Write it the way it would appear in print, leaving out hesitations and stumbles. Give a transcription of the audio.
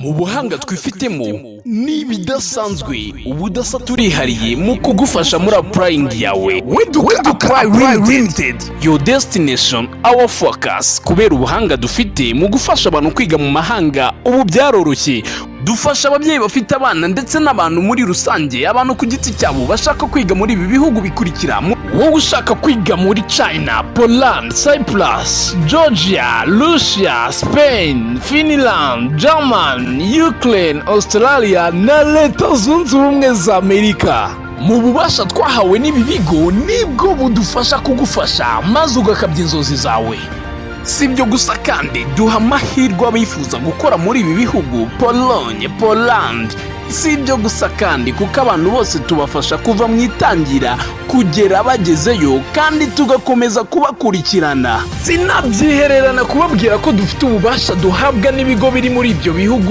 mu buhanga twifitemo n'ibidasanzwe ubudasa turihariye mu kugufasha muri applying yawe. Apply Limited, your destination, our focus. Kubera ubuhanga dufite mu gufasha abantu kwiga mu mahanga, ubu byaroroshye. Dufasha ababyeyi bafite abana ndetse n'abantu muri rusange, abantu ku giti cyabo bashaka kwiga muri ibi bihugu bikurikira. Wowe ushaka kwiga muri China, Poland, Cyprus, Georgia, Russia, Spain, Finland, German, Ukraine, Australia na Leta Zunze Ubumwe za Amerika. Mu bubasha twahawe n'ibi bigo nibwo budufasha kugufasha maze ugakabya inzozi zawe. Si ibyo gusa kandi duha amahirwe abifuza gukora muri ibi bihugu, Pologne, Poland. Si ibyo gusa kandi kuko abantu bose tubafasha kuva mu itangira kugera bagezeyo kandi tugakomeza kubakurikirana. Sinabyihererana kubabwira ko dufite ububasha duhabwa n'ibigo biri muri ibyo bihugu.